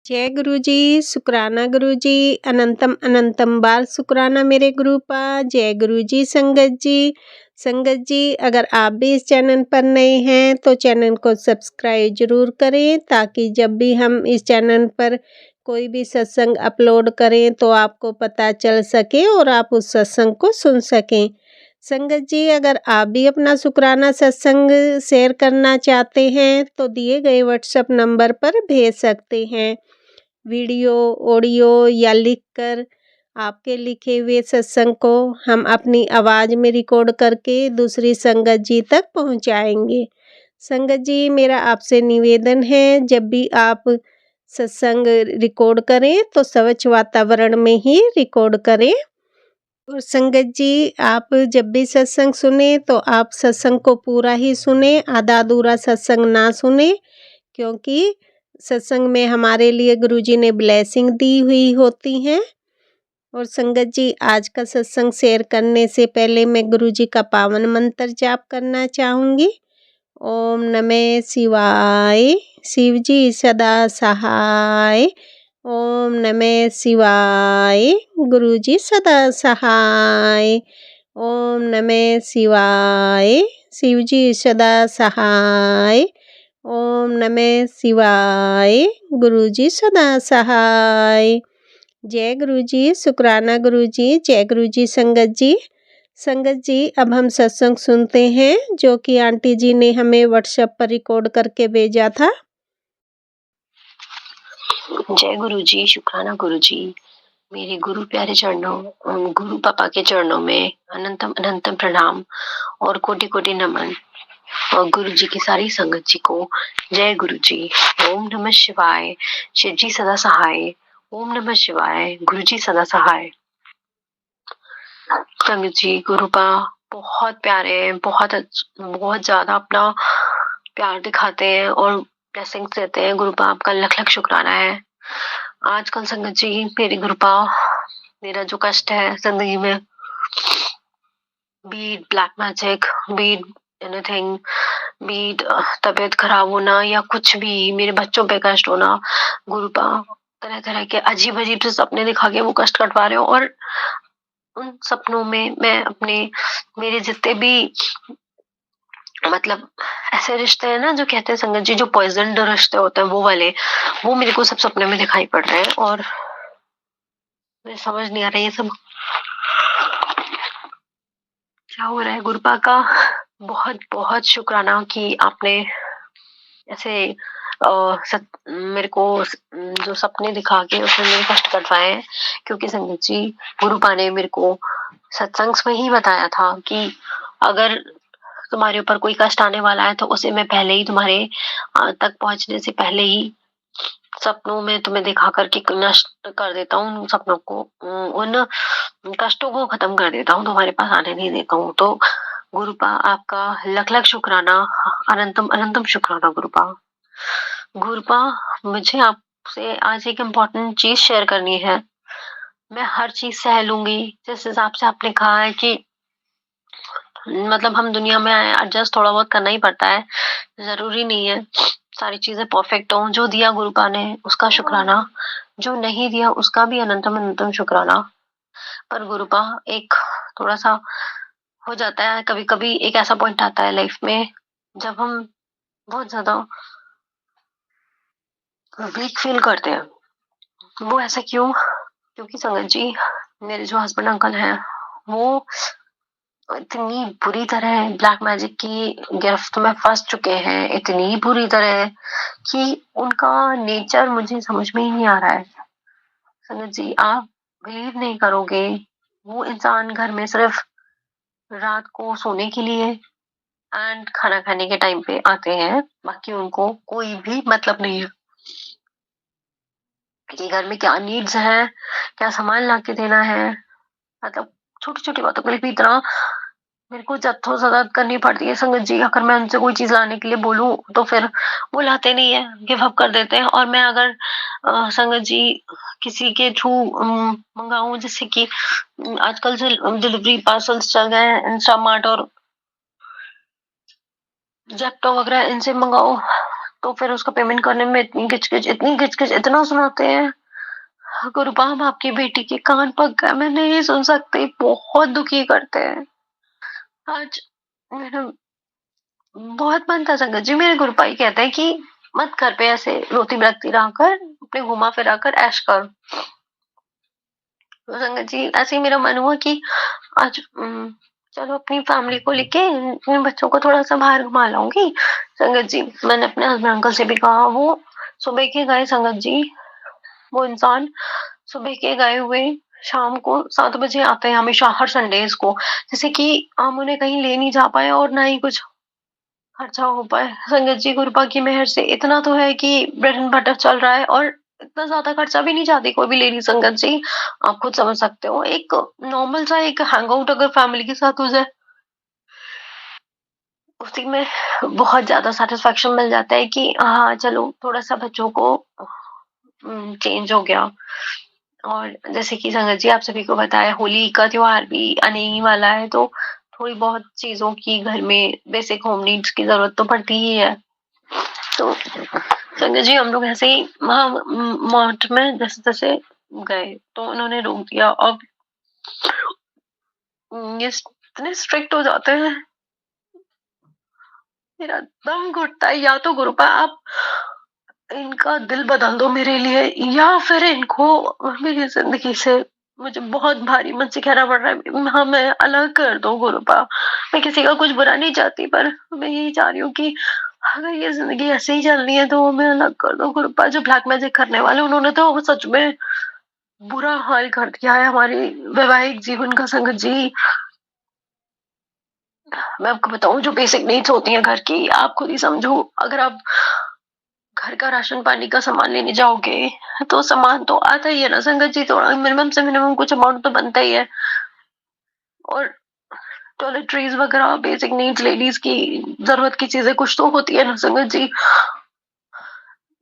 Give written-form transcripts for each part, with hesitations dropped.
जय गुरु जी, शुक्राना गुरु जी, अनंतम अनंतम बार शुक्राना मेरे गुरुपा। जय गुरु जी संगत जी। संगत जी, अगर आप भी इस चैनल पर नए हैं तो चैनल को सब्सक्राइब जरूर करें, ताकि जब भी हम इस चैनल पर कोई भी सत्संग अपलोड करें तो आपको पता चल सके और आप उस सत्संग को सुन सकें। संगत जी, अगर आप भी अपना शुक्राना सत्संग शेयर करना चाहते हैं तो दिए गए व्हाट्सएप नंबर पर भेज सकते हैं। वीडियो, ऑडियो या लिखकर आपके लिखे हुए सत्संग को हम अपनी आवाज़ में रिकॉर्ड करके दूसरी संगत जी तक पहुंचाएंगे। संगत जी, मेरा आपसे निवेदन है, जब भी आप सत्संग रिकॉर्ड करें तो स्वच्छ वातावरण में ही रिकॉर्ड करें। और संगत जी, आप जब भी सत्संग सुने तो आप सत्संग को पूरा ही सुने, आधा अधूरा सत्संग ना सुने, क्योंकि सत्संग में हमारे लिए गुरुजी ने ब्लेसिंग दी हुई होती हैं। और संगत जी, आज का सत्संग शेयर करने से पहले मैं गुरुजी का पावन मंत्र जाप करना चाहूँगी। ओम नमः शिवाय, शिव जी सदा सहाय। ओम नमः शिवाय, गुरुजी सदा सहाय। ओम नमः शिवाय, शिव जी सदा सहाय। ओम नमः शिवाय, गुरुजी सदा सहाय। जय गुरुजी, शुक्राना गुरुजी। जय गुरुजी संगत जी। संगत जी, अब हम सत्संग सुनते हैं जो कि आंटी जी ने हमें व्हाट्सएप पर रिकॉर्ड करके भेजा था। जय गुरु जी, शुक्राना गुरु जी। मेरे गुरु प्यारे चरणों, गुरु पापा के चरणों में अनंतम अनंतम प्रणाम और कोटि कोटि नमन। और गुरु जी की सारी संगत जी को जय गुरु जी। ओम नमः शिवाय, शिव जी सदा सहाय। ओम नमः शिवाय, गुरु जी सदा सहाय। संगत जी, गुरु पा बहुत प्यारे हैं, बहुत ज्यादा अपना प्यार दिखाते हैं और ब्लेसिंग्स देते हैं। गुरु पा आपका लख लख शुक्राना है। आजकल संगत जी, मेरे गुरु पा, मेरा जो कष्ट है जिंदगी में, beat black magic, beat anything, beat तबीयत खराब होना या कुछ भी, मेरे बच्चों पे कष्ट होना, गुरुपा तरह तरह के अजीब अजीब से सपने दिखा के वो कष्ट कटवा रहे हो। और उन सपनों में मैं अपने, मेरे जितने भी मतलब ऐसे रिश्ते हैं ना, जो कहते हैं संगत जी, जो पॉइजन रिश्ते होते हैं, वो वाले, वो मेरे को सब सपने में दिखाई पड़ रहे हैं। और मुझे समझ नहीं आ रहा ये सब क्या हो रहा है। गुरुपा का बहुत बहुत शुक्राना कि आपने ऐसे मेरे को जो सपने दिखा के उसमें मेरे कष्ट कटवाए हैं। क्योंकि संगत जी, गुरुपा ने मेरे को सत्संग में ही बताया था कि अगर तुम्हारे ऊपर कोई कष्ट आने वाला है तो उसे मैं पहले ही तुम्हारे तक पहुंचने से पहले ही सपनों में तुम्हें दिखा करके नष्ट कर देता हूँ। उन सपनों को, उन कष्टों को खत्म कर देता हूँ, तुम्हारे पास आने नहीं देता हूँ। तो गुरुपा आपका लख लख शुक्राना, अनंतम अनंतम शुक्राना गुरुपा। गुरुपा, मुझे आपसे आज एक इम्पोर्टेंट चीज शेयर करनी है। मैं हर चीज सह लूंगी, जिस हिसाब से आपने कहा है कि मतलब हम दुनिया में आए, एडजस्ट थोड़ा बहुत करना ही पड़ता है, जरूरी नहीं है सारी चीजें परफेक्ट हो। जो दिया गुरुपा ने उसका शुक्राना, जो नहीं दिया उसका भी अनंतम अनंतम शुक्राना। पर गुरुपा, एक थोड़ा सा हो जाता है कभी कभी, एक ऐसा पॉइंट आता है लाइफ में जब हम बहुत ज्यादा वीक फील करते हैं। वो ऐसा क्यों? क्योंकि संगत जी, मेरे जो हस्बैंड अंकल हैं, वो इतनी बुरी तरह ब्लैक मैजिक की गिरफ्त में फंस चुके हैं, इतनी बुरी तरह कि उनका नेचर मुझे समझ में ही नहीं आ रहा है। संगत जी, आप बिलीव नहीं करोगे, वो इंसान घर में सिर्फ रात को सोने के लिए एंड खाना खाने के टाइम पे आते हैं, बाकी उनको कोई भी मतलब नहीं है कि घर में क्या नीड्स है, क्या सामान ला के देना है। मतलब छोटी छोटी बातों के लिए भी इतना मेरे को जद्दोजहद करनी पड़ती है संगत जी। अगर मैं उनसे कोई चीज लाने के लिए बोलूं तो फिर वो लाते नहीं है, गिव अप कर देते हैं। और मैं अगर संगत जी किसी के थ्रू मंगाऊं, जैसे कि आजकल से डिलीवरी पार्सल्स चल गए हैं, इंस्टामार्ट और जेप्टो वगैरह, इनसे मंगाओ तो फिर उसका पेमेंट करने में इतनी किचकिच इतना सुनाते हैं। गुरुपा हम आपकी बेटी के कान पक गए, मैं नहीं सुन सकती, बहुत दुखी करते हैं। आज मेरा बहुत मन था संगत जी, मेरे गुरुपा ही कहते हैं कि मत घर पे ऐसे रोती बिलखती रहा कर, अपने घुमा फिरा कर ऐश कर। तो संगत जी ऐसे ही मेरा मन हुआ कि आज चलो अपनी फैमिली को लेके अपने बच्चों को थोड़ा सा बाहर घुमा लाऊंगी। संगत जी मैंने अपने हस्बैंड अंकल से भी कहा, वो सुबह के गए संगत जी, वो इंसान सुबह के गए हुए शाम को 7 बजे आते हैं हमेशा हर संडेज को, जैसे कि हम उन्हें कहीं ले नहीं जा पाए और ना ही कुछ खर्चा हो पाए। संगत जी कृपा की मेहर से इतना तो है कि ब्रेड एंड बटर चल रहा है और इतना ज्यादा खर्चा भी नहीं चाहती कोई भी लेडी संगत जी, आप खुद समझ सकते हो। एक नॉर्मल सा एक हैंग आउट अगर फैमिली के साथ हो जाए, उसी में बहुत ज्यादा सेटिस्फेक्शन मिल जाता है कि हाँ चलो थोड़ा सा बच्चों को चेंज हो गया। और जैसे कि संगत जी आप सभी को बताया, होली का त्योहार भी आने ही वाला है, तो थोड़ी बहुत चीजों की घर में बेसिक होम नीड्स की जरूरत तो पड़ती ही है। तो संगत जी हम लोग ऐसे ही मार्ट में जैसे तैसे गए, तो उन्होंने रोक दिया। अब ये इतने स्ट्रिक्ट हो जाते हैं, मेरा दम घुटता है। या तो गुरुपा आप इनका दिल बदल दो मेरे लिए, या फिर इनको मेरी जिंदगी से, मुझे बहुत भारी मन से कहना पड़ रहा है, हाँ मैं अलग कर दो गुरुपा। मैं किसी का कुछ बुरा नहीं चाहती, पर मैं यही चाह रही हूँ कि अगर ये जिंदगी ऐसे ही चलनी है तो हमें अलग कर दो गुरुपा। जो ब्लैक मैजिक करने वाले उन्होंने तो सच में बुरा हाल कर दिया है हमारी वैवाहिक जीवन का संगत जी। मैं आपको बताऊं, जो बेसिक नीड्स होती हैं घर की, आप खुद ही समझो, अगर आप घर का राशन पानी का सामान लेने जाओगे तो सामान तो आता ही है ना संगत जी, थोड़ा मिनिमम से मिनिमम कुछ अमाउंट तो बनता ही है। और टॉयलेटरीज वगैरह बेसिक नीड्स लेडीज की जरूरत की चीजें कुछ तो होती है ना संगत जी।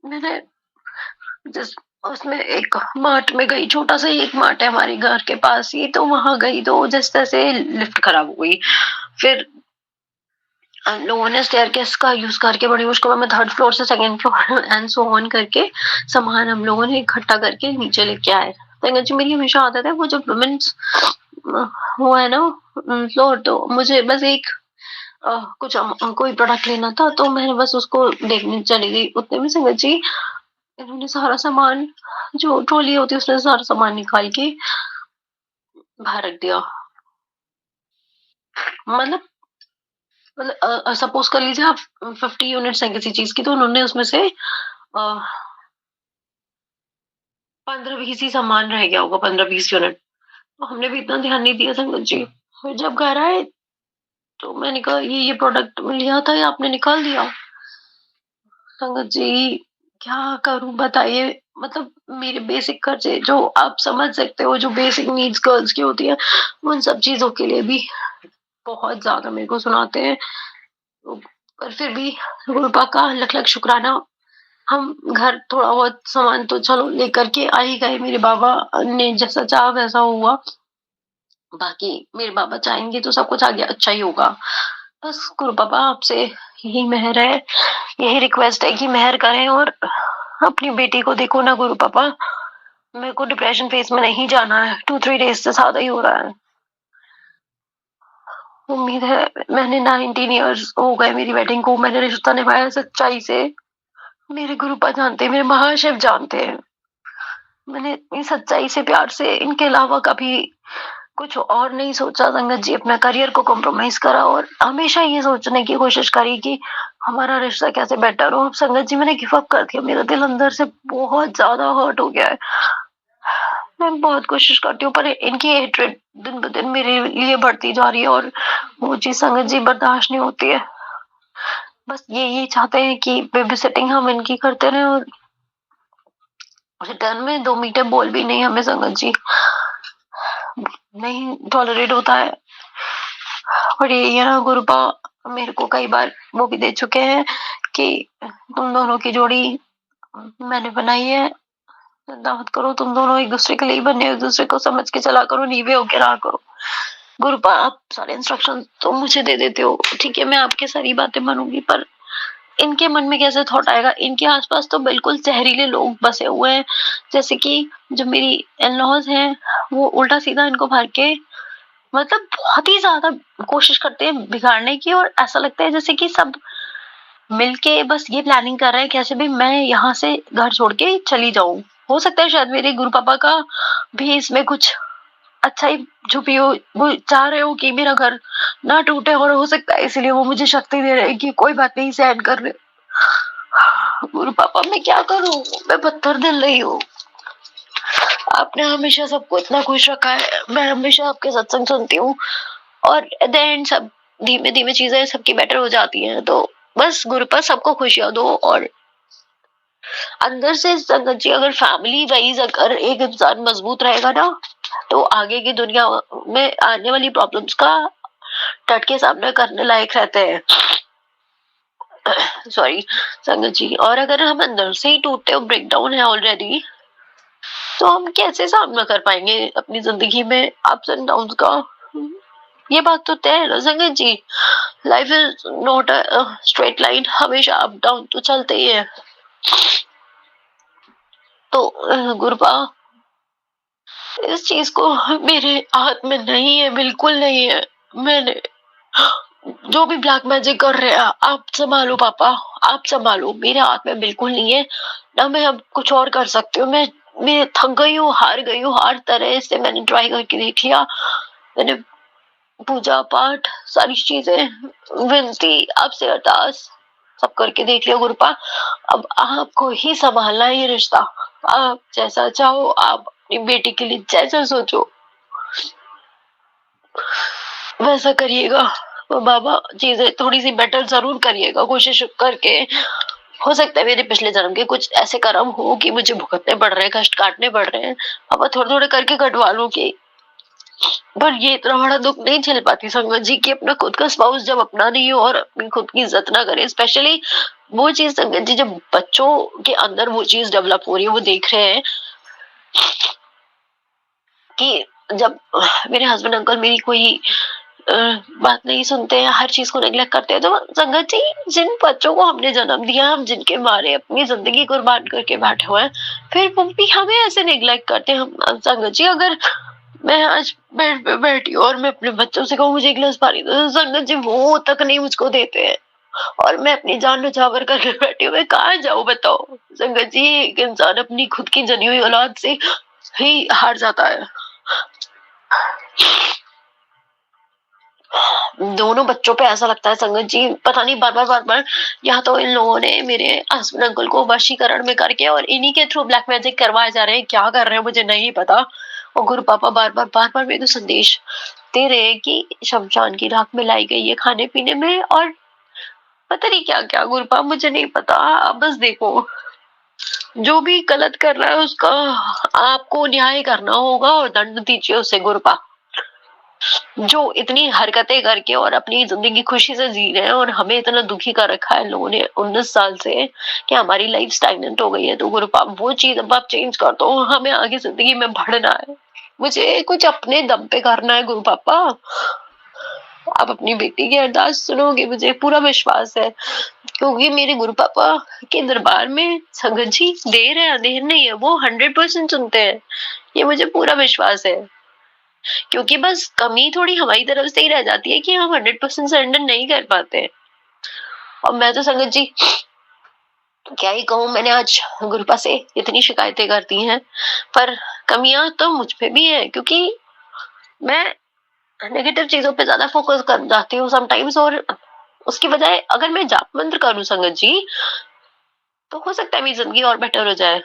मैंने जिस उसमें एक मार्ट में गई, छोटा सा ही एक मार्ट है हमारे घर के पास ही, तो वहां गई तो जिस तरह से लिफ्ट खराब हो गई, फिर हम लोगों ने स्टेयरकेस का यूज करके बड़ी मुश्किल में थर्ड फ्लोर से second floor and so on करके सामान हम लोगों ने इकट्ठा करके नीचे लेके आए। संगत जी मेरी हमेशा आदत है, वो जो वुमेन्स वो है ना फ्लोर, तो मुझे बस एक कुछ कोई प्रोडक्ट लेना था, तो मैंने बस उसको देखने चली गई। उतने में संगत जी इन्होंने सारा सामान, जो ट्रॉली होती है उसने सारा सामान निकाल के बाहर रख दिया। मतलब सपोज कर लीजिए आप 50 यूनिट्स हैं किसी चीज की, तो उन्होंने उसमें से 15-20 ही सामान रह गया होगा, 15-20 यूनिट। तो हमने भी इतना ध्यान नहीं दिया संगत जी। फिर जब घर आए तो मैंने कहा ये प्रोडक्ट लिया था, ये आपने निकाल दिया। संगत जी क्या करूं बताइए, मतलब मेरे बेसिक खर्चे जो आप समझ सकते हो, जो बेसिक नीड्स गर्ल्स की होती है, उन सब चीजों के लिए भी बहुत ज्यादा मेरे को सुनाते हैं। पर फिर भी गुरुपा का लख लख शुक्राना, हम घर थोड़ा बहुत सामान तो चलो लेकर के आ ही गए। मेरे बाबा ने जैसा चाहा वैसा हुआ, बाकी मेरे बाबा चाहेंगे तो सब कुछ आगे अच्छा ही होगा। बस गुरु बाबा आपसे यही मेहर है, यही रिक्वेस्ट है कि मेहर करें और अपनी बेटी को देखो ना गुरु पापा। मेरे को डिप्रेशन फेज में नहीं जाना है, 2-3 डेज से ज्यादा ही हो रहा है। उम्मीद है, मैंने 19 ईयर्स हो गए मेरी वेडिंग को, मैंने रिश्ता निभाया सच्चाई से। मेरे गुरुपा जानते हैं, मेरे महाशिव जानते हैं, मैंने इतनी सच्चाई से प्यार से इनके अलावा कभी कुछ और नहीं सोचा संगत जी। अपना करियर को कॉम्प्रोमाइज करा और हमेशा ये सोचने की कोशिश करी कि हमारा रिश्ता कैसे बेटर हो। अब संगत जी मैंने गिव अप कर दिया, मेरा दिल अंदर से बहुत ज्यादा हर्ट हो गया है। मैं बहुत कोशिश करती हूँ पर इनकी हेट्रेड दिन ब दिन मेरे लिए बढ़ती जा रही है और वो चीज संगत जी बर्दाश्त नहीं होती है। बस ये चाहते हैं कि बेबी सिटिंग हम इनकी करते रहे और रिटर्न में 2 मीठे बोल भी नहीं हमें संगत जी, नहीं टॉलरेट होता है। और ये ना गुरुपा मेरे को कई बार वो भी दे चुके हैं कि तुम दोनों की जोड़ी मैंने बनाई है, दावत करो, तुम दोनों एक दूसरे के लिए बने, एक दूसरे को समझ के चला करो, नीवे होके रहा करो। गुरुपा आप सारे इंस्ट्रक्शन तो मुझे दे देते हो, ठीक है मैं आपके सारी बातें मानूंगी, पर इनके मन में कैसे थॉट आएगा? इनके आसपास तो बिल्कुल जहरीले लोग बसे हुए हैं, जैसे कि जो मेरी इन-लॉज़ हैं, वो उल्टा-सीधा इनको भर के मतलब बहुत ही ज़्यादा कोशिश करते हैं बिगाड़ने की, और ऐसा लगता है जैसे कि सब मिलके बस ये प्लानिंग कर रहे हैं कैसे भी मैं यहाँ से घर छोड़ के चली जाऊँ। हो सकता है शायद मेरे गुरु पापा का भी इसमें कुछ अच्छाई छुपी हो, वो चाह रहे हो कि मेरा घर ना टूटे, और हो सकता है इसलिए वो मुझे शक्ति दे रहे हैं कि कोई बात नहीं, सहन कर ले। गुरु पापा मैं क्या करूँ? मैं पत्थर दिल रही हूँ। आपने हमेशा सबको इतना खुश रखा है, मैं हमेशा आपके सत्संग सुनती हूँ, और एट द एंड सब धीमे-धीमे चीज़ें सबकी बेटर हो जाती हैं। तो बस गुरु पापा सबको खुशियाँ दो, और अंदर से संगत जी, अगर फैमिली वाइज़ अगर एक इंसान मजबूत रहेगा ना, तो आगे की दुनिया में आने वाली प्रॉब्लम्स का डट के सामना करने लायक रहते हैं। सॉरी संगत जी, और अगर हम अंदर से ही टूटे और ब्रेक डाउन है ऑलरेडी, तो हम कैसे सामना कर पाएंगे अपनी जिंदगी में अप्स एंड डाउन्स का? ये बात तो तय है ना संगत जी। Life is not a straight line, हमेशा अप डाउन तो चलते ही है। तो गुरुपा, इस चीज को मेरे हाथ में नहीं है, बिल्कुल नहीं है। मैंने जो भी ब्लैक मैजिक कर रहे हैं, आप संभालो पापा, आप संभालो, मेरे हाथ में बिल्कुल नहीं है ना। मैं अब कुछ और कर सकती हूँ। मैं थक गई हूँ, हार गई हूँ, हर तरह से मैंने ट्राई करके देख लिया। मैंने पूजा पाठ सारी चीजें, विनती, आपसे अरदास सब करके देख लिया गुरुपा। अब आपको ही संभालना है ये रिश्ता। आप जैसा चाहो, आप अपनी बेटी के लिए जैसा सोचो वैसा करिएगा। बाबा चीजें थोड़ी सी बेटर जरूर करिएगा, कोशिश करके। हो सकता है मेरे पिछले जन्म के कुछ ऐसे कर्म हो कि मुझे भुगतने पड़ रहे हैं, कष्ट काटने पड़ रहे हैं। अब थोड़े थोड़े करके कटवा लूं कि, पर ये इतना बड़ा दुख नहीं झेल पाती संगत जी कि अपना खुद का स्पाउस जब अपना नहीं हो और अपनी खुद की इज्जत ना करे। स्पेशली वो चीज संगत जी, जब बच्चों के अंदर वो चीज डेवलप हो रही है, वो देख रहे हैं कि जब मेरे हस्बैंड अंकल मेरी कोई बात नहीं सुनते हैं, हर चीज को नेग्लेक्ट करते हैं, तो संगत जी जिन बच्चों को हमने जन्म दिया, हम जिनके मारे अपनी जिंदगी कुर्बान करके बैठे हुए हैं, फिर वो भी हमें ऐसे नेग्लेक्ट करते हैं। हम संगत जी, अगर मैं आज बेड पे बैठी हूँ और मैं अपने बच्चों से कहूँ मुझे एक गिलास पानी दो, तो संगत जी वो तक नहीं मुझको देते हैं, और मैं अपनी जान न्यौछावर करके बैठी हूँ। मैं कहाँ जाऊँ बताओ संगत जी? एक इंसान अपनी खुद की जनी हुई औलाद से ही हार जाता है। दोनों बच्चों पे ऐसा लगता है संगत जी, पता नहीं बार बार या तो इन लोगों ने मेरे हस्बैंड अंकल को वशीकरण में करके और इन्हीं के थ्रू ब्लैक मैजिक करवाए जा रहे हैं। क्या कर रहे हैं मुझे नहीं पता। और गुरु पापा बार बार मेरे को संदेश दे रहे हैं कि शमशान की राख मिलाई गई है खाने पीने में, और पता नहीं क्या क्या। गुरु पापा मुझे नहीं पता, आप बस देखो, जो भी गलत कर रहा है उसका आपको न्याय करना होगा और दंड दीजिए उसे। गुरु पापा जो इतनी हरकतें करके और अपनी जिंदगी खुशी से जी रहे हैं, और हमें इतना दुखी कर रखा है लोगों ने 19 साल से कि हमारी लाइफ स्टैग्नेंट हो गई है। तो गुरु पाप वो चीज अब आप चेंज कर दो, हमें आगे जिंदगी में बढ़ना है, मुझे कुछ अपने दम पे करना है। गुरु पापा आप अपनी बेटी की अरदास सुनोगे, मुझे पूरा विश्वास है, क्योंकि मेरे गुरु पापा के दरबार में संगत जी देर है अंधेर नहीं है, वो 100% सुनते हैं, ये मुझे पूरा विश्वास है। क्योंकि बस कमी थोड़ी हमारी तरफ से ही रह जाती है कि हम 100% सरेंडर नहीं कर पाते। और मैं तो संगत जी क्या ही कहूँ, मैंने आज गुरुपा से इतनी शिकायतें कर दी हैं, पर कमियां तो मुझ पे भी है, क्योंकि मैं नेगेटिव चीजों पे ज्यादा फोकस कर जाती हूँ समटाइम्स, और उसकी बजाय अगर मैं जाप मंत्र करूँ संगत जी, तो हो सकता है मेरी जिंदगी और बेटर हो जाए।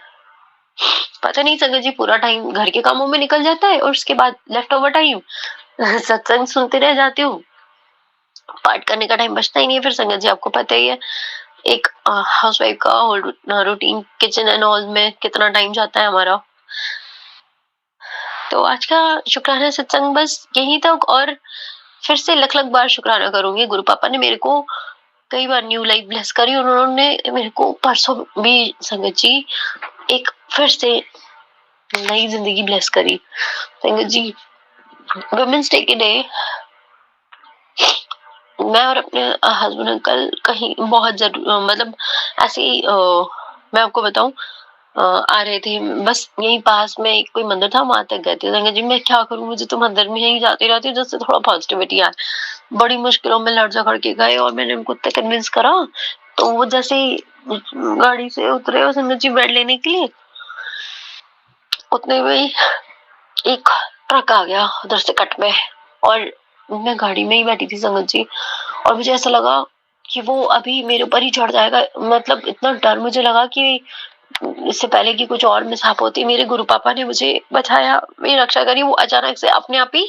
पता नहीं संगत जी, पूरा टाइम घर के कामों में निकल जाता है और उसके बाद लेफ्ट ओवर टाइम सत्संग सुनते रह जाती हूँ, पाठ करने का टाइम बचता ही नहीं है। फिर संगत जी आपको पता ही है एक हाउसवाइफ का whole routine, kitchen and all में कितना टाइम जाता है हमारा। तो आज का शुक्राना सत्संग बस यहीं तक, और फिर से लख लख बार शुक्राना करूंगी। गुरु पापा ने मेरे को कई बार न्यू लाइफ ब्लेस करी, उन्होंने मेरे को परसों भी संगत जी एक फिर से नई जिंदगी ब्लेस करी। संगत जी वुमेन्स डे के डे मैं और अपने हस्बैंड अंकल कहीं बहुत मतलब ऐसे ही मैं आपको बताऊं, आ रहे थे, बस यहीं पास में एक कोई मंदिर था, वहां तक गए थे। संगत जी मैं क्या करूं, मुझे तो मंदिर में ही जाती रहती हूँ जिससे थोड़ा पॉजिटिविटी आए। बड़ी मुश्किलों में लड़ झगड़ के गए और मैंने उनको इतना कन्विंस करा, तो वो जैसे ही गाड़ी से उतरे और संगत जी बेड लेने के लिए, उतने में ही एक ट्रक आ गया उधर से कट में, और मैं गाड़ी में ही बैठी थी संगत जी, और मुझे ऐसा लगा कि वो अभी मेरे ऊपर ही चढ़ जाएगा। मतलब इतना डर मुझे लगा कि इससे पहले कि कुछ और मिसहैप होती, मेरे गुरु पापा ने मुझे बचाया, मेरी रक्षा करी। वो अचानक से अपने आप ही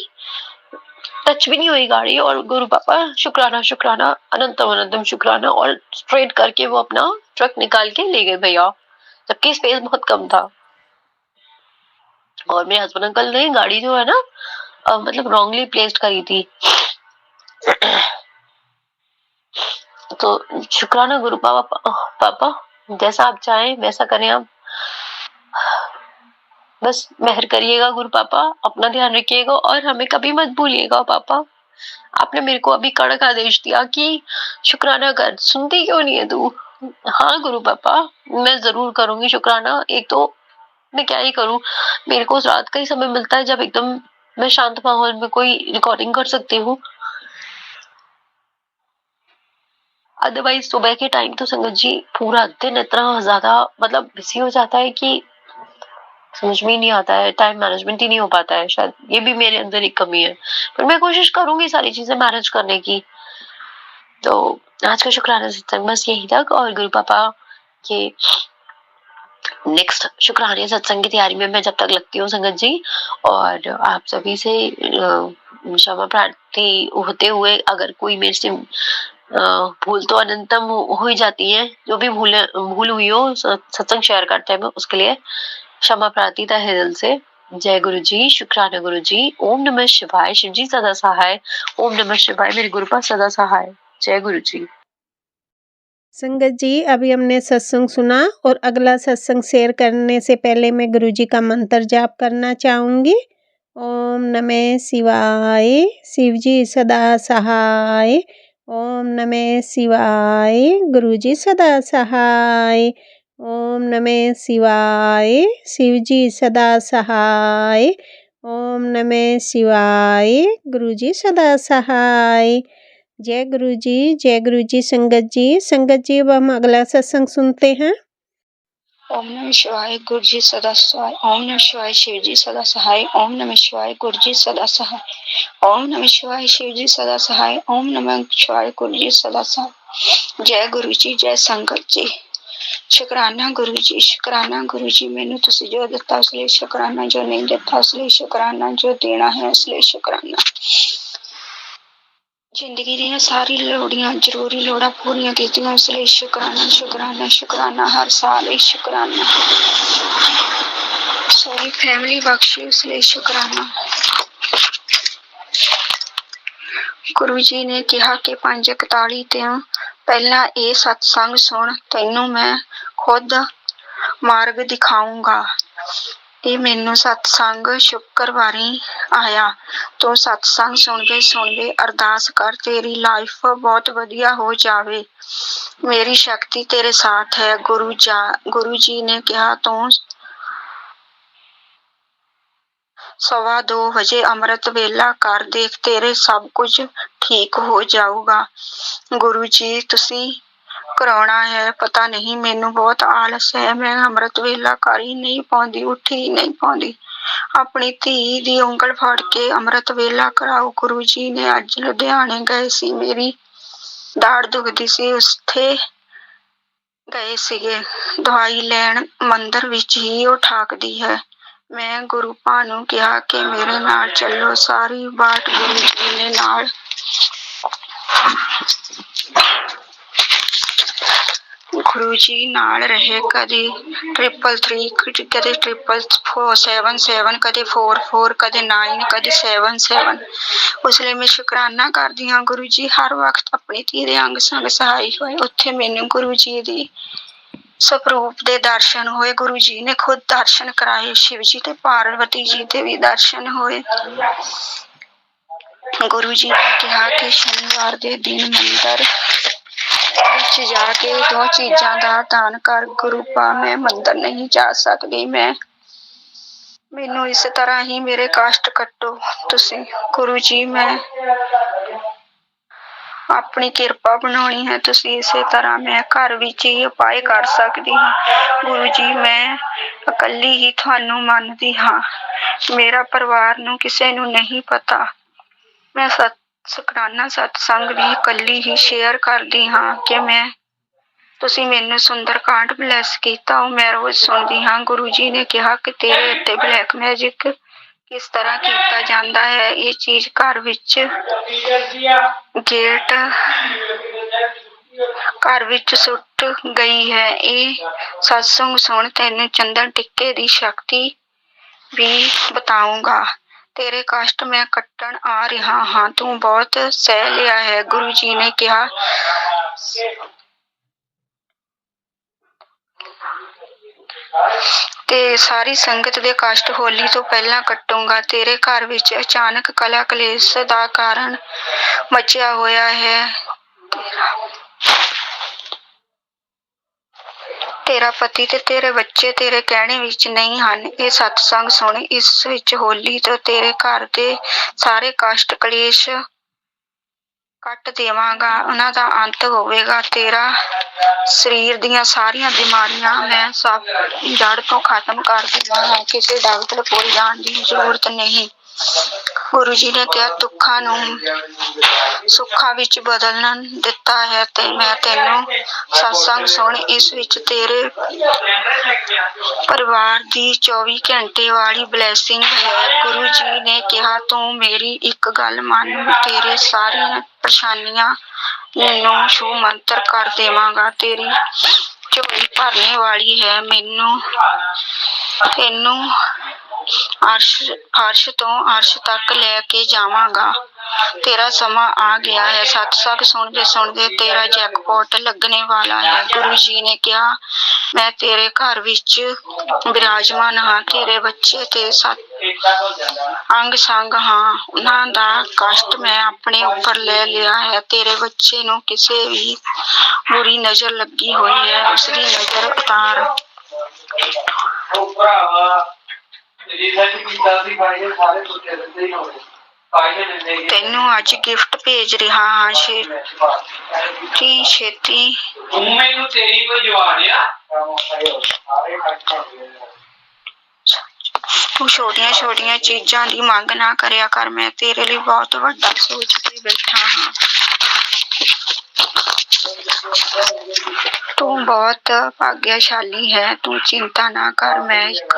टच भी नहीं हुई गाड़ी, और गुरु पापा शुक्राना शुक्राना अनंतम अनंतम शुक्राना, और स्ट्रेट करके वो अपना ट्रक निकाल के ले गए भैया, जबकि स्पेस बहुत कम था। और मेरे हस्बैंड अंकल ने गाड़ी जो है ना मतलब रॉन्गली प्लेस्ड करी थी। तो शुक्राना गुरु पापा, पापा जैसा आप चाहें वैसा करें आप, बस मेहर करिएगा गुरु पापा, अपना ध्यान रखिएगा और हमें कभी मत भूलिएगा पापा। आपने मेरे को अभी कड़क आदेश दिया कि शुक्राना कर, सुनती क्यों नहीं है तू? हाँ गुरु पापा मैं जरूर करूंगी शुक्राना। एक तो मैं क्या ही करूं, मेरे को रात का ही समय मिलता है जब एकदम मैं शांत माहौल में कोई रिकॉर्डिंग कर सकती हूँ, अदरवाइज सुबह के टाइम तो संगत जी पूरा दिन इतना ज्यादा मतलब बिजी हो जाता है कि समझ में ही नहीं आता है, टाइम मैनेजमेंट ही नहीं हो पाता है। शायद ये भी मेरे अंदर एक कमी है, पर मैं कोशिश करूंगी सारी चीजें मैनेज करने की। तो आज का शुक्राना सत्संग बस यही तक, और गुरु पापा के नेक्स्ट शुक्राने सत्संग की तैयारी में मैं जब तक लगती हूँ संगत जी, और आप सभी से क्षमा प्रार्थी होते हुए, अगर कोई मेरे से भूल तो अनंतम हो ही जाती है, जो भी भूल हुई हो सत्संग शेयर करते हैं उसके लिए क्षमा प्रार्थी तहे दिल से। जय गुरु जी, शुक्राना गुरु जी, ओम नमः शिवाय, शिव जी सदा सहाय, ओम नमः शिवाय, मेरे गुरु पास सदा सहाय। जय गुरु जी। संगत जी अभी हमने सत्संग सुना, और अगला सत्संग शेयर करने से पहले मैं गुरुजी का मंत्र जाप करना चाहूँगी। ओम नमः शिवाय, शिव जी सदा सहाय। ओम नमः शिवाय, गुरुजी सदा सहाय। ओम नमः शिवाय, शिव जी सदा सहाय। ओम नमः शिवाय, गुरुजी सदा सहाय। जय गुरु जी संगत जी अब हम अगला सत्संग सुनते हैं। ओम नमः शिवाय, गुरु जी सदा सहाय। ओम नमः शिवाय, शिव जी सदा सहाय। ओम नमः शिवाय, गुरु जी सदा सहाय। ओम नमः शिवाय, शिव जी सदा सहाय। ओम नमः शिवाय, गुरु जी सदा सहाय। जय गुरु जी, जय संगत जी। शुक्राना गुरु जी, शुक्राना गुरु जी, मैंने तुझे जो दिता उस लिए शुक्राना, जो नहीं दिता उस लिए शुक्राना, जो देना है उस लिए शुक्राना। जिंदगी ਦੀਆਂ ਸਾਰੀ ਲੋੜੀਆਂ ਜ਼ਰੂਰੀ ਲੋੜਾਂ ਪੂਰੀਆਂ ਕੀਤੀਆਂ ਉਸ ਲਈ ਸ਼ੁਕਰਾਨਾ, ਸ਼ੁਕਰਾਨਾ, ਸ਼ੁਕਰਾਨਾ, ਹਰ ਸਾਲ ਹੀ ਸ਼ੁਕਰਾਨਾ। ਸੋਹਣੀ ਫੈਮਿਲੀ ਬਖਸ਼ੀ ਉਸ ਲਈ ਸ਼ੁਕਰਾਨਾ। ਗੁਰੂ ਜੀ ਨੇ ਕਿਹਾ ਕਿ 5:41 ਤੋਂ ਪਹਿਲਾਂ ਇਹ ਸਤਸੰਗ ਸੁਣ, ਤੈਨੂੰ ਮੈਂ ਖੁਦ ਮਾਰਗ ਦਿਖਾਊਂਗਾ। ਇਹ ਮੈਨੂੰ ਸਤਸੰਗ ਸ਼ੁੱਕਰਵਾਰੀ ਆਇਆ। ਤੂੰ ਸਤਸੰਗ ਸੁਣਦੇ ਅਰਦਾਸ ਕਰ, ਤੇਰੀ ਲਾਈਫ ਬਹੁਤ ਵਧੀਆ ਹੋ ਜਾਵੇ। ਮੇਰੀ ਸ਼ਕਤੀ ਤੇਰੇ ਸਾਥ ਹੈ। ਗੁਰੂ ਜੀ ਨੇ ਕਿਹਾ ਤੂੰ 2:15 ਵਜੇ ਅੰਮ੍ਰਿਤ ਵੇਲਾ ਕਰ, ਦੇਖ ਤੇਰੇ ਸਭ ਕੁਝ ਠੀਕ ਹੋ ਜਾਊਗਾ। ਗੁਰੂ ਜੀ ਤੁਸੀਂ ਕਰਾਉਣਾ ਹੈ, ਪਤਾ ਨਹੀਂ ਮੈਨੂੰ ਬਹੁਤ ਆਲਸ ਹੈ, ਮੈਂ ਅੰਮ੍ਰਿਤ ਵੇਲਾ ਕਰ ਹੀ ਨਹੀਂ ਪਾਉਂਦੀ, ਉੱਠ ਹੀ ਨਹੀਂ ਪਾਉਂਦੀ। ਆਪਣੀ ਧੀ ਦੀ ਉਂਗਲ ਫੜ ਕੇ ਅੰਮ੍ਰਿਤ ਵੇਲਾ ਕਰਾਓ। ਗੁਰੂ ਜੀ ਨੇ ਅੱਜ ਲੁਧਿਆਣੇ ਗਏ ਸੀ, ਮੇਰੀ ਦਾੜ ਦੁਖਦੀ ਸੀ, ਉੱਥੇ ਗਏ ਸੀਗੇ ਦਵਾਈ ਲੈਣ। ਮੰਦਰ ਵਿੱਚ ਹੀ ਉਹ ਠਾਕਦੀ ਹੈ। ਮੈਂ ਗੁਰੂ ਭਾ ਨੂੰ ਕਿਹਾ ਕਿ ਮੇਰੇ ਨਾਲ ਚੱਲੋ। ਸਾਰੀ ਬਾਤ ਗੁਰੂ ਜੀ ਨੇ ਨਾਲ ਗੁਰੂ ਜੀ ਨਾਲ ਰਹੇ। ਕਦੇ 333, ਕਦੇ 477, ਕਦੇ 44, ਕਦੇ 9, ਕਦੇ 77। ਉਸ ਲਈ ਮੈਂ ਸ਼ੁਕਰਾਨਾ ਕਰਦੀ ਹਾਂ ਗੁਰੂ ਜੀ, ਹਰ ਵਕਤ ਆਪਣੀ ਧੀ ਦੇ ਅੰਗ ਸੰਗ ਸਹਾਈ ਹੋਏ। ਉੱਥੇ ਮੈਨੂੰ ਗੁਰੂ ਜੀ ਦੀ ਸਵਰੂਪ ਦੇ ਦਰਸ਼ਨ ਹੋਏ। ਗੁਰੂ ਜੀ ਨੇ ਖੁਦ ਦਰਸ਼ਨ ਕਰਾਏ। शिव जी ਤੇ पार्वती जी ਦੇ ਵੀ ਦਰਸ਼ਨ ਹੋਏ। ਗੁਰੂ ਜੀ ਨੇ ਕਿਹਾ ਕਿ ਸ਼ਨੀਵਾਰ ਦੇ ਦਿਨ ਮੰਦਰ ਵਿੱਚ ਜਾ ਕੇ 2 ਚੀਜ਼ਾਂ ਦਾ ਦਾਨ ਕਰ। ਗੁਰੂਪਾ, ਮੈਂ ਮੰਦਰ ਨਹੀਂ ਜਾ ਸਕਦੀ। ਮੈਨੂੰ ਇਸ ਤਰ੍ਹਾਂ ਹੀ ਮੇਰੇ ਕਸ਼ਟ ਕੱਟੋ ਤੁਸੀਂ। ਗੁਰੂ ਜੀ, ਮੈਂ ਆਪਣੀ ਕਿਰਪਾ ਬਣਾਉਣੀ ਹੈ। ਤੁਸੀਂ ਇਸੇ ਤਰ੍ਹਾਂ ਮੈਂ ਘਰ ਵਿੱਚ ਹੀ ਉਪਾਅ ਕਰ ਸਕਦੀ ਹਾਂ। ਗੁਰੂ ਜੀ, ਮੈਂ ਇਕੱਲੀ ਹੀ ਤੁਹਾਨੂੰ ਮੰਨਦੀ ਹਾਂ। ਮੇਰਾ ਪਰਿਵਾਰ ਨੂੰ ਕਿਸੇ ਨੂੰ ਨਹੀਂ ਪਤਾ। ਮੈਂ ਸ਼ੁਕਰਾਨਾ ਸਤਸੰਗ ਵੀ ਇਕੱਲੀ ਹੀ ਸ਼ੇਅਰ ਕਰਦੀ ਹਾਂ ਕਿ ਤੁਸੀਂ ਮੈਨੂੰ ਸੁੰਦਰਕਾਂਡ ਬਲੈਸ ਕੀਤਾ, ਉਹ ਮੈਂ ਰੋਜ਼ ਸੁਣਦੀ ਹਾਂ। ਗੁਰੂ ਜੀ ਨੇ ਕਿਹਾ ਕਿ ਤੇਰੇ ਉੱਤੇ ਬਲੈਕ ਮੈਜਿਕ ਕਿਸ ਤਰ੍ਹਾਂ ਕੀਤਾ ਜਾਂਦਾ ਹੈ। ਇਹ ਚੀਜ਼ ਘਰ ਵਿੱਚ ਸੁੱਟ ਗਈ ਹੈ। ਇਹ ਸਤਸੰਗ ਸੁਣ, ਤੈਨੂੰ ਚੰਦਨ ਟਿੱਕੇ ਦੀ ਸ਼ਕਤੀ ਵੀ ਬਤਾਊਂਗਾ। ਤੇਰੇ ਕਸ਼ਟ ਮੈਂ ਕੱਟਣ ਆ ਰਿਹਾ ਹਾਂ। ਤੂੰ ਬਹੁਤ ਸਹਿ ਲਿਆ ਹੈ। ਗੁਰੂ ਜੀ ਨੇ ਕਿਹਾ ਤੇ ਸਾਰੀ ਸੰਗਤ ਦੇ ਕਸ਼ਟ ਹੋਲੀ ਤੋਂ ਪਹਿਲਾਂ ਕੱਟੂੰਗਾ। ਤੇਰੇ ਘਰ ਵਿੱਚ ਅਚਾਨਕ ਕਲਾ ਕਲੇਸ਼ ਦਾ ਕਾਰਨ ਮਚਿਆ ਹੋਇਆ ਹੈ। ਤੇਰਾ ਪਤੀ ਤੇ ਤੇਰੇ ਬੱਚੇ ਤੇਰੇ ਕਹਿਣੇ ਵਿੱਚ ਨਹੀਂ ਹਨ। ਇਹ ਸਤਸੰਗ ਸੁਣ। ਇਸ ਵਿੱਚ ਹੋਲੀ ਤੋਂ ਤੇਰੇ ਘਰ ਦੇ ਸਾਰੇ ਕਸ਼ਟ ਕਲੇਸ਼ ਕੱਟ ਦੇਵਾਂਗਾ। ਉਹਨਾਂ ਦਾ ਅੰਤ ਹੋਵੇਗਾ। ਤੇਰਾ ਸਰੀਰ ਦੀਆਂ ਸਾਰੀਆਂ ਬਿਮਾਰੀਆਂ ਮੈਂ ਸਭ ਜੜ ਤੋਂ ਖਤਮ ਕਰ ਦੇਵਾਂਗਾ। ਕਿਸੇ ਡਾਕਟਰ ਕੋਲ ਜਾਣ ਦੀ ਜ਼ਰੂਰਤ ਨਹੀਂ। ਗੁਰੂ ਜੀ ਨੇ ਕਿਹਾ, ਦੁੱਖਾਂ ਨੂੰ ਸੁੱਖਾਂ ਵਿੱਚ ਬਦਲਣ ਦਿੱਤਾ ਹੈ ਤੇ ਮੈਂ ਤੈਨੂੰ ਸਤਸੰਗ ਸੁਣ। ਇਸ ਵਿੱਚ ਤੇਰੇ ਪਰਿਵਾਰ ਦੀ 24 ਘੰਟੇ ਵਾਲੀ ਬਲੈਸਿੰਗ ਹੈ। ਗੁਰੂ ਜੀ ਨੇ ਕਿਹਾ, ਤੂੰ ਮੇਰੀ ਇੱਕ ਗੱਲ ਮੰਨ। ਤੇਰੇ ਸਾਰੀਆਂ ਪਰੇਸ਼ਾਨੀਆਂ ਨੂੰ ਛੂ ਮੰਤਰ ਕਰ ਦੇਵਾਂਗਾ। ਤੇਰੀ ਝੋਲੀ ਭਰਨੇ ਵਾਲੀ ਹੈ। ਤੈਨੂੰ ਅਰਸ਼ ਤੋਂ ਅਰਸ਼ ਤੱਕ ਲੈ ਕੇ ਜਾਵਾਂਗਾ। ਤੇਰਾ ਸਮਾਂ ਆ ਗਿਆ ਹੈ। ਸਤਸੰਗ ਸੁਣਦੇ ਸੁਣਦੇ ਤੇਰਾ ਜੈਕਪਾਟ ਲੱਗਣੇ ਵਾਲਾ ਹੈ। ਗੁਰੂ ਜੀ ਨੇ ਕਿਹਾ, ਮੈਂ ਤੇਰੇ ਘਰ ਵਿੱਚ ਬਿਰਾਜਮਾਨ ਹਾਂ। ਤੇਰੇ ਬੱਚੇ ਤੇ ਅੰਗ ਸੰਗ ਹਾਂ। ਉਹਨਾਂ ਦਾ ਕਸ਼ਟ ਮੈਂ ਆਪਣੇ ਉੱਪਰ ਲੈ ਲਿਆ ਹੈ। ਤੇਰੇ ਬੱਚੇ ਨੂੰ ਕਿਸੇ ਵੀ ਬੁਰੀ ਨਜ਼ਰ ਲੱਗੀ ਹੋਈ ਹੈ, ਉਸਦੀ ਨਜ਼ਰ ਉਤਾਰ। ਤੈਨੂੰ ਅੱਜ ਗਿਫਟ ਭੇਜ ਰਿਹਾ ਹਾਂ। ਛੇਤੀ ਤੂੰ ਛੋਟੀਆਂ ਛੋਟੀਆਂ ਚੀਜ਼ਾਂ ਦੀ ਮੰਗ ਨਾ ਕਰਿਆ ਕਰ। ਮੈਂ ਤੇਰੇ ਲਈ ਬਹੁਤ ਵੱਡਾ ਸੋਚ ਕੇ ਬੈਠਾ ਹਾਂ। ਤੂੰ ਬਹੁਤ ਭਾਗਿਆਸ਼ਾਲੀ ਹੈ। ਤੂੰ ਚਿੰਤਾ ਨਾ ਕਰ। ਮੈਂ ਇੱਕ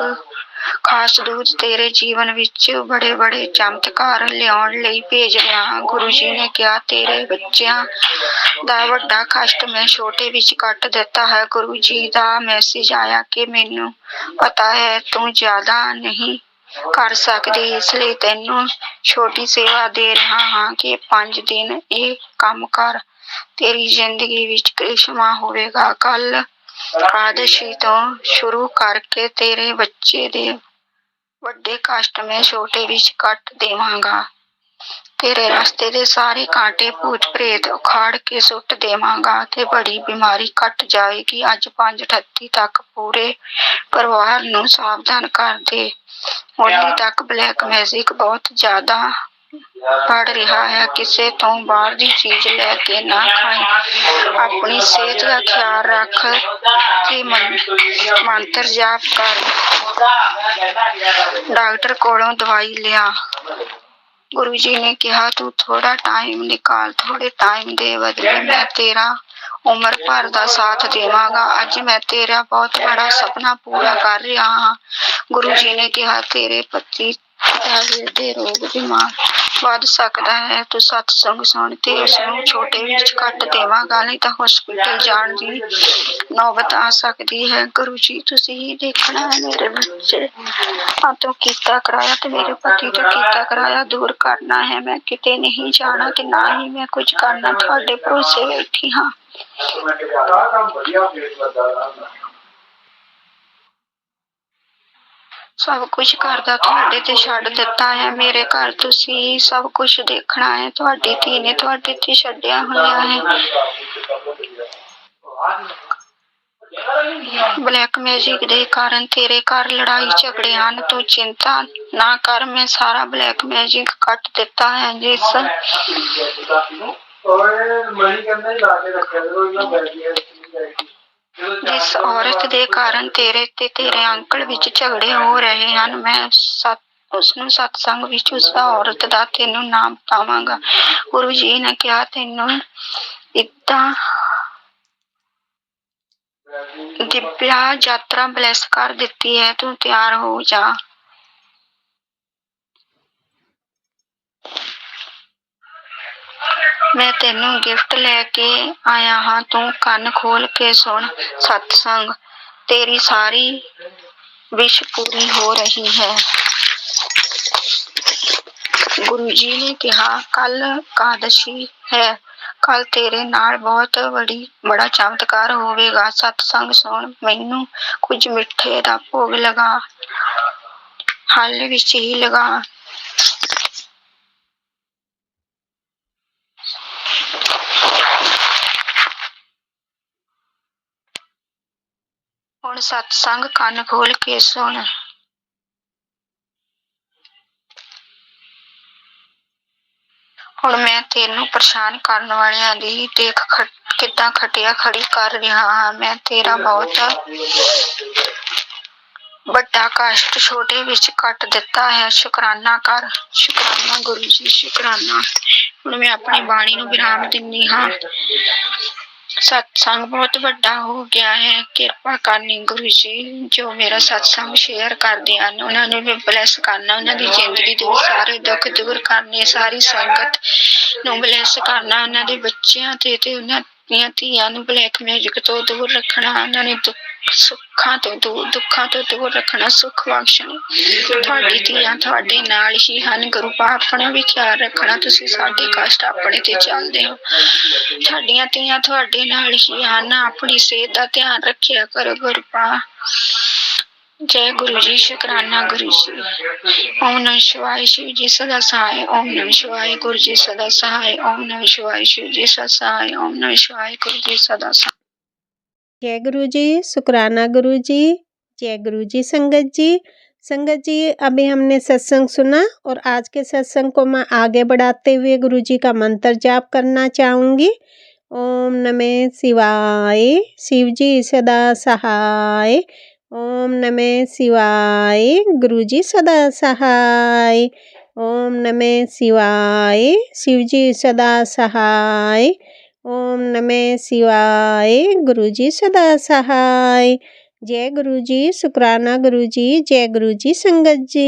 ਖਾਸ ਦੂਤ ਤੇਰੇ ਜੀਵਨ ਵਿੱਚ ਬੜੇ ਬੜੇ ਚਮਤਕਾਰ ਲਿਆਉਣ ਲਈ ਭੇਜ ਰਿਹਾ ਹਾਂ। ਗੁਰੂ ਜੀ ਨੇ ਕਿਹਾ, ਤੇਰੇ ਬੱਚਿਆਂ ਦਾ ਵੱਡਾ ਕਸ਼ਟ ਮੈਂ ਛੋਟੇ ਵਿੱਚ ਕੱਟ ਦਿੱਤਾ ਹੈ। ਗੁਰੂ ਜੀ ਦਾ ਮੈਸੇਜ ਆਇਆ ਕਿ ਮੈਨੂੰ ਪਤਾ ਹੈ ਤੂੰ ਜ਼ਿਆਦਾ ਨਹੀਂ ਕਰ ਸਕਦੀ, ਇਸ ਲਈ ਤੈਨੂੰ ਛੋਟੀ ਸੇਵਾ ਦੇ ਰਿਹਾ ਹਾਂ ਕਿ 5 ਦਿਨ ਇਹ ਕੰਮ ਕਰ। ਤੇਰੀ ਜ਼ਿੰਦਗੀ ਵਿੱਚ ਕ੍ਰਿਸ਼ਮਾ ਹੋਵੇਗਾ। ਕੱਲ ਇਕਾਦਸ਼ੀ ਤੋਂ ਸ਼ੁਰੂ ਕਰਕੇ ਤੇਰੇ ਬੱਚੇ ਦੇ ਵੱਡੇ ਕਸ਼ਟ ਮੈਂ ਛੋਟੇ ਵਿੱਚ ਕੱਟ ਦੇਵਾਂਗਾ। ਤੇਰੇ ਰਸਤੇ ਦੇ ਸਾਰੇ ਕਾਂਟੇ ਭੂਤ ਪ੍ਰੇਤ ਉਖਾੜ ਕੇ ਸੁੱਟ ਦੇਵਾਂਗਾ ਤੇ ਬੜੀ ਬਿਮਾਰੀ ਕੱਟ ਜਾਏਗੀ। ਅੱਜ 5:38 ਤੱਕ ਪੂਰੇ ਪਰਿਵਾਰ ਨੂੰ ਸਾਵਧਾਨ ਕਰ ਦੇ। ਹੋਲੀ ਤੱਕ ਬਲੈਕ ਮੈਜਿਕ ਬਹੁਤ ਜ਼ਿਆਦਾ बढ़ ਰਿਹਾ ਹੈ। ਕਿਸੇ ਤੋਂ ਬਾਹਰ ਦੀ ਚੀਜ਼ ਲੈ ਕੇ ਨਾ ਖਾਈ। ਆਪਣੀ ਸਿਹਤ ਦਾ ਖਿਆਲ ਰੱਖ ਤੇ ਮੰਤਰ ਜਾਪ ਕਰ। ਡਾਕਟਰ ਕੋਲੋਂ ਦਵਾਈ ਲਿਆ। ਗੁਰੂ ਜੀ ਨੇ ਕਿਹਾ, ਤੂੰ ਥੋੜਾ ਟਾਈਮ ਨਿਕਾਲ। ਥੋੜੇ ਟਾਈਮ ਦੇ ਬਦਲੇ ਮੈਂ ਤੇਰਾ ਉਮਰ ਭਰ ਦਾ ਸਾਥ ਦੇਵਾਂਗਾ। ਅੱਜ ਮੈਂ ਤੇਰਾ ਬਹੁਤ ਬੜਾ ਸੁਪਨਾ ਪੂਰਾ ਕਰ ਰਿਹਾ ਹਾਂ। ਗੁਰੂ ਜੀ ਨੇ ਕਿਹਾ, ਤੇਰੇ ਪਤੀ ਦਾ ਦਿਲ ਦੇ ਰੋਗ ਬਿਮਾਰ ਵੱਧ ਸਕਦਾ ਹੈ। ਤੂੰ ਸਤਸੰਗ ਸੁਣ ਤੇ ਉਸਨੂੰ ਛੋਟੇ ਵਿੱਚ ਕੱਟ ਦੇਵਾਂਗਾ, ਨਹੀਂ ਤਾਂ ਹੌਸਪੀਟਲ ਜਾਣ ਦੀ ਨੌਬਤ ਆ ਸਕਦੀ ਹੈ। ਗੁਰੂ ਜੀ, ਤੁਸੀਂ ਹੀ ਦੇਖਣਾ ਹੈ। ਮੇਰੇ ਬੱਚੇ ਤੋਂ ਕੀਤਾ ਕਰਾਇਆ ਤੇ ਮੇਰੇ ਪਤੀ ਤੋਂ ਕੀਤਾ ਕਰਾਇਆ ਦੂਰ ਕਰਨਾ ਹੈ। ਮੈਂ ਕਿਤੇ ਨਹੀਂ ਜਾਣਾ ਤੇ ਨਾ ਹੀ ਮੈਂ ਕੁਝ ਕਰਨਾ। ਤੁਹਾਡੇ ਭਰੋਸੇ ਬੈਠੀ ਹਾਂ। ਸਭ ਕੁਝ ਘਰ ਦਾ ਤੁਹਾਡੇ ਤੇ ਛੱਡ ਦਿੱਤਾ ਹੈ। ਮੇਰੇ ਘਰ ਤੁਸੀਂ ਸਭ ਕੁਝ ਦੇਖਣਾ ਹੈ। ਤੁਹਾਡੀ ਧੀ ਨੇ ਤੁਹਾਡੇ ਤੇ ਛੱਡਿਆ ਹੋਇਆ ਹੈ। ਬਲੈਕ ਮੈਜਿਕ ਦੇ ਕਾਰਨ ਤੇਰੇ ਘਰ ਲੜਾਈ ਝਗੜੇ ਹਨ। ਤੂੰ ਚਿੰਤਾ ਨਾ ਕਰ, ਮੈਂ ਸਾਰਾ ਬਲੈਕ ਮੈਜਿਕ ਕੱਟ ਦਿੱਤਾ ਹੈ। ਜਿਸ ਔਰਤ ਦੇ ਕਾਰਨ ਤੇਰੇ ਤੇ ਤੇਰੇ ਅੰਕਲ ਵਿੱਚ ਝਗੜੇ ਹੋ ਰਹੇ ਹਨ, ਮੈਂ ਉਸਨੂੰ ਸਤਸੰਗ ਵਿੱਚ ਉਸ ਔਰਤ ਦਾ ਤੈਨੂੰ ਨਾਮ ਬਤਾਵਾਂਗਾ। ਗੁਰੂ ਜੀ ਨੇ ਕਿਹਾ ਤੈਨੂੰ ਏਦਾਂ ਦਿਵਿਆ ਯਾਤਰਾ ਬਲੈਸ ਕਰ ਦਿੱਤੀ ਹੈ। ਤੂੰ ਤਿਆਰ ਹੋ ਜਾ। ਮੈਂ ਤੈਨੂੰ ਗਿਫਟ ਲੈ ਕੇ ਆਇਆ ਹਾਂ। ਤੂੰ ਕੰਨ ਖੋਲ ਕੇ ਸੁਣ ਸਤਸੰਗ। ਤੇਰੀ ਸਾਰੀ ਵਿਸ਼ ਪੂਰੀ ਹੋ ਰਹੀ ਹੈ। ਗੁਰੂ ਜੀ ਨੇ ਕਿਹਾ ਕੱਲ ਇਕਾਦਸ਼ੀ ਹੈ। ਕੱਲ ਤੇਰੇ ਨਾਲ ਬਹੁਤ ਬੜਾ ਚਮਤਕਾਰ ਹੋਵੇਗਾ। ਸਤਸੰਗ ਸੁਣ। ਮੈਨੂੰ ਕੁਝ ਮਿੱਠੇ ਦਾ ਭੋਗ ਲਗਾ, ਹਲ ਵਿੱਚ ਹੀ ਲਗਾ। ਹੁਣ ਸਤਸੰਗ ਕੰਨ ਖੋਲ ਕੇ ਸੁਣ। ਹੁਣ ਮੈਂ ਤੈਨੂੰ ਪਰੇਸ਼ਾਨ ਕਰਨ ਵਾਲਿਆਂ ਦੀ ਦੇਖ ਕਿੱਦਾਂ ਖਟਿਆ ਖੜੀ ਕਰ ਰਿਹਾ ਹਾਂ। ਮੈਂ ਤੇਰਾ ਬਹੁਤ ਵੱਡਾ ਕਸ਼ਟ ਛੋਟੇ ਵਿੱਚ ਕੱਟ ਦਿੱਤਾ ਹੈ। ਸ਼ੁਕਰਾਨਾ ਕਰ। ਸ਼ੁਕਰਾਨਾ ਗੁਰੂ ਜੀ, ਸ਼ੁਕਰਾਨਾ। ਹੁਣ ਮੈਂ ਆਪਣੀ ਬਾਣੀ ਨੂੰ ਵਿਰਾਮ ਦਿੰਦੀ ਹਾਂ। ਸਤਸੰਗ ਬਹੁਤ ਵੱਡਾ ਹੋ ਗਿਆ ਹੈ। ਕਿਰਪਾ ਕਰਨੀ ਗੁਰੂ ਜੀ, ਜੋ ਮੇਰਾ ਸਤਸੰਗ ਸ਼ੇਅਰ ਕਰਦੇ ਹਨ ਉਹਨਾਂ ਨੂੰ ਵੀ ਬਲੈਸ ਕਰਨਾ। ਉਹਨਾਂ ਦੀ ਜ਼ਿੰਦਗੀ ਦੇ ਸਾਰੇ ਦੁੱਖ ਦੂਰ ਕਰਨੇ। ਸਾਰੀ ਸੰਗਤ ਨੂੰ ਬਲੈਸ ਕਰਨਾ। ਉਹਨਾਂ ਦੇ ਬੱਚਿਆਂ ਤੇ ਉਹਨਾਂ ਦੀਆਂ ਧੀਆਂ ਨੂੰ ਬਲੈਕ ਮੈਜਿਕ ਤੋਂ ਦੂਰ ਰੱਖਣਾ। ਉਹਨਾਂ ਨੇ ਦੁੱਖਾਂ ਤੋਂ ਦੂਰ ਰੱਖਣਾ। ਸੁੱਖ ਬਖਸ਼ਣਾ। ਤੁਹਾਡੀ ਧੀਆਂ ਤੁਹਾਡੇ ਨਾਲ ਹੀ ਹਨ। ਗੁਰੂ ਪਾ ਆਪਣਾ ਵੀ ਖਿਆਲ ਰੱਖਣਾ। ਤੁਸੀਂ ਸਾਡੇ ਕਸ਼ਟ ਆਪਣੇ ਤੇ ਚੱਲਦੇ ਹੋ। ਸਾਡੀਆਂ ਧੀਆਂ ਤੁਹਾਡੇ ਨਾਲ ਹੀ ਹਨ। ਆਪਣੀ ਸਿਹਤ ਦਾ ਧਿਆਨ ਰੱਖਿਆ ਕਰੋ। ਗੁਰੂ ਪਾ ਜੈ ਗੁਰੂ ਜੀ। ਸ਼ੁਕਰਾਨਾ ਗੁਰੂ ਜੀ। ਓਮ ਨਮः ਸ਼ਿਵਾय। शिव जी सदा सहाय। ओम नमः शिवाय। गुरु जी सदा सहाय। ओम नमः शिवाय। शिव जी सदा सहाय। ओम नमः शिवाय। गुरु जी सदा सहाय। जय गुरु जी। शुकराना गुरु जी। जय गुरु जी। संगत जी अभी हमने सत्संग सुना और आज के सत्संग को मैं आगे बढ़ाते हुए गुरु जी का मंत्र जाप करना चाहूँगी। ओम नमः शिवाय। शिव जी सदा सहाय। ओम नमः शिवाय। गुरु जी सदा सहाय। ओम नमः शिवाय। शिव जी सदा सहाय। ओम नमः शिवाय। गुरु जी सदा सहाय। जय गुरु जी। शुकराना गुरु जी। जय गुरु जी। संगत जी।